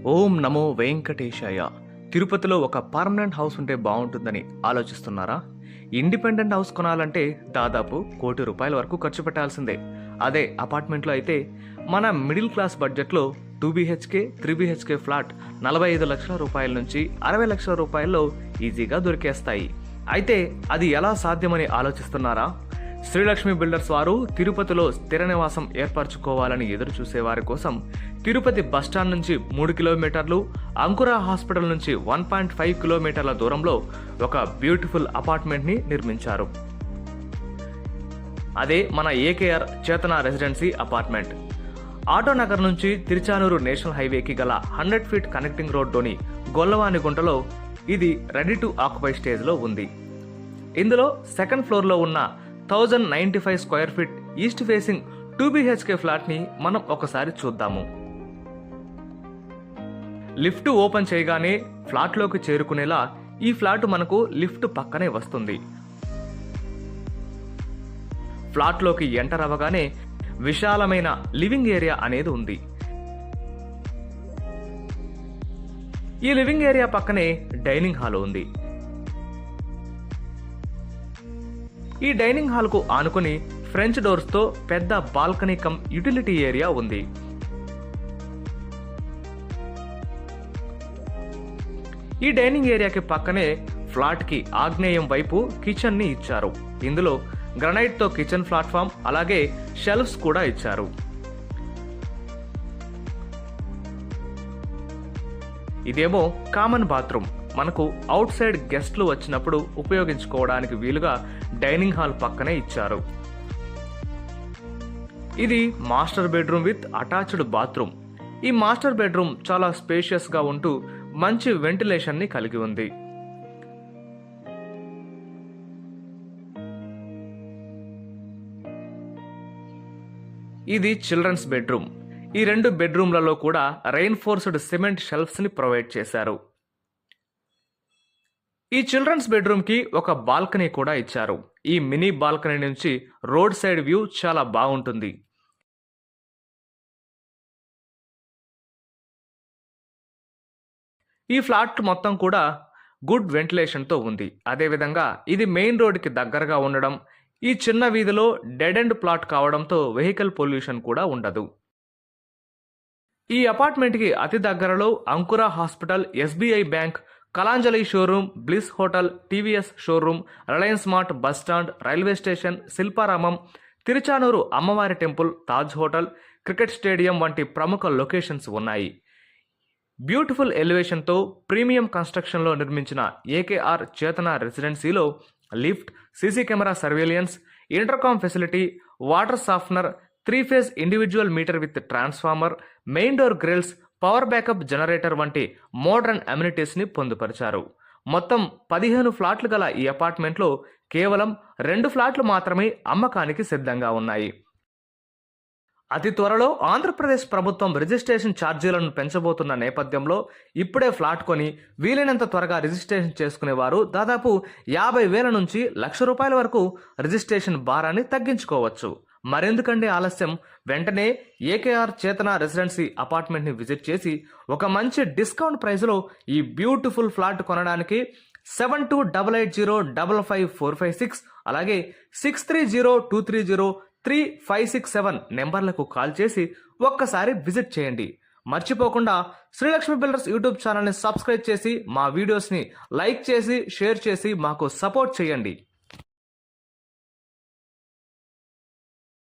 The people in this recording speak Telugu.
ఓం నమో వెంకటేశాయ. తిరుపతిలో ఒక పర్మనెంట్ హౌస్ ఉంటే బాగుంటుందని ఆలోచిస్తున్నారా? ఇండిపెండెంట్ హౌస్ కొనాలంటే దాదాపు ₹1,00,00,000 వరకు ఖర్చు పెట్టాల్సిందే. అదే అపార్ట్మెంట్లో అయితే మన మిడిల్ క్లాస్ బడ్జెట్లో 2 BHK 3 BHK ఫ్లాట్ ₹45,00,000 నుంచి ₹60,00,000 ఈజీగా దొరికేస్తాయి. అయితే అది ఎలా సాధ్యమని ఆలోచిస్తున్నారా? శ్రీలక్ష్మి బిల్డర్స్ వారు తిరుపతిలో స్థిర నివాసం ఏర్పరచుకోవాలని ఎదురు చూసే వారి కోసం తిరుపతి బస్టాండ్ నుంచి 3 కిలోమీటర్లు, అంకుర హాస్పిటల్ నుంచి 1.5 కిలోమీటర్ల దూరంలో ఒక బ్యూటిఫుల్ అపార్ట్మెంట్ని నిర్మించారు. అదే మన ఏకేఆర్ చేతన రెసిడెన్సీ అపార్ట్మెంట్. ఆటోనగర్ నుంచి తిరుచానూరు నేషనల్ హైవేకి గల 100 ఫీట్ కనెక్టింగ్ రోడ్లోని గొల్లవానిగుంటలో ఇది రెడీ టు ఆక్యుపై స్టేజ్లో ఉంది. ఇందులో సెకండ్ ఫ్లోర్లో ఉన్న 1095 square feet east facing 2 BHK ఫ్లాట్ని మనం ఒకసారి చూద్దాము. లిఫ్ట్ ఓపెన్ చేయగానే ఫ్లాట్లోకి చేరుకునేలా ఈ ఫ్లాట్ మనకు లిఫ్ట్ పక్కనే వస్తుంది. ఫ్లాట్లోకి ఎంటర్ అవ్వగానే విశాలమైన లివింగ్ ఏరియా అనేది ఉంది. ఈ లివింగ్ ఏరియా పక్కనే డైనింగ్ హాల్ ఉంది. ఈ డైనింగ్ హాల్ కు ఆనుకుని ఫ్రెంచ్ డోర్స్ తో పెద్ద బాల్కనీ కమ్ యూటిలిటీ ఏరియా ఉంది. ఈ డైనింగ్ ఏరియాకి పక్కనే ఫ్లాట్ కి ఆగ్నేయం వైపు కిచెన్ ని ఇచ్చారు. ఇందులో గ్రనైట్ తో కిచెన్ ప్లాట్ఫామ్ అలాగే షెల్ఫ్స్ కూడా ఇచ్చారు. ఇదేమో కామన్ బాత్రూమ్. మనకు అవుట్ సైడ్ గెస్ట్లు వచ్చినప్పుడు ఉపయోగించుకోవడానికి వీలుగా డైనింగ్ హాల్ పక్కనే ఇచ్చారు. ఇది master bedroom with attached bathroom. ఈ మాస్టర్ బెడ్రూమ్ చాలా స్పేషియస్ గా ఉంటూ మంచి వెంటిలేషన్ ని కలిగి ఉంది. ఇది చిల్డ్రన్స్ బెడ్రూమ్. ఈ 2 బెడ్రూమ్లలో కూడా రెయిన్ఫోర్స్డ్ సిమెంట్ షెల్ఫ్స్ ని ప్రొవైడ్ చేశారు. ఈ చిల్డ్రన్స్ బెడ్రూమ్ కి ఒక బాల్కనీ కూడా ఇచ్చారు. ఈ మినీ బాల్కనీ నుంచి రోడ్ సైడ్ వ్యూ చాలా బాగుంటుంది. ఈ ఫ్లాట్ మొత్తం కూడా గుడ్ వెంటిలేషన్ తో ఉంది. అదేవిధంగా ఇది మెయిన్ రోడ్ కి దగ్గరగా ఉండడం, ఈ చిన్న వీధిలో డెడ్ ఎండ్ ప్లాట్ కావడంతో వెహికల్ పొల్యూషన్ కూడా ఉండదు. ఈ అపార్ట్మెంట్ కి అతి దగ్గరలో Ankura hospital, SBI bank, Kalanjali showroom, bliss hotel, TVS showroom, Reliance Mart, bus stand, railway station, Shilparamam, Tiruchanur అమ్మవారి temple, Taj hotel, cricket stadium వంటి ప్రముఖ లొకేషన్స్ ఉన్నాయి. బ్యూటిఫుల్ ఎలివేషన్తో ప్రీమియం కన్స్ట్రక్షన్లో నిర్మించిన ఏకేఆర్ చేతన రెసిడెన్సీలో lift, CC camera surveillance, intercom facility, water softener, 3 phase individual meter with transformer, main door grills, power backup generator వంటి మోడర్న్ అమ్యూనిటీస్ ని పొందుపరిచారు. మొత్తం 15 ఫ్లాట్లు గల ఈ అపార్ట్మెంట్లో కేవలం 2 ఫ్లాట్లు మాత్రమే అమ్మకానికి సిద్ధంగా ఉన్నాయి. అతి త్వరలో ఆంధ్రప్రదేశ్ ప్రభుత్వం రిజిస్ట్రేషన్ ఛార్జీలను పెంచబోతున్న నేపథ్యంలో ఇప్పుడే ఫ్లాట్ కొని వీలైనంత త్వరగా రిజిస్ట్రేషన్ చేసుకునేవారు దాదాపు 50,000 నుంచి ₹1,00,000 వరకు రిజిస్ట్రేషన్ భారాన్ని తగ్గించుకోవచ్చు. మరెందుకంటే ఆలస్యం, వెంటనే ఏకేఆర్ చేతన రెసిడెన్సీ అపార్ట్మెంట్ ని విజిట్ చేసి ఒక మంచి డిస్కౌంట్ ప్రైస్ లో ఈ బ్యూటిఫుల్ ఫ్లాట్ కొనడానికి 7288055456 అలాగే 6302303567 నెంబర్లకు కాల్ చేసి ఒక్కసారి విజిట్ చేయండి. మర్చిపోకుండా శ్రీలక్ష్మి బిల్డర్స్ యూట్యూబ్ ఛానల్ని సబ్స్క్రైబ్ చేసి మా వీడియోస్ని లైక్ చేసి షేర్ చేసి మాకు సపోర్ట్ చేయండి.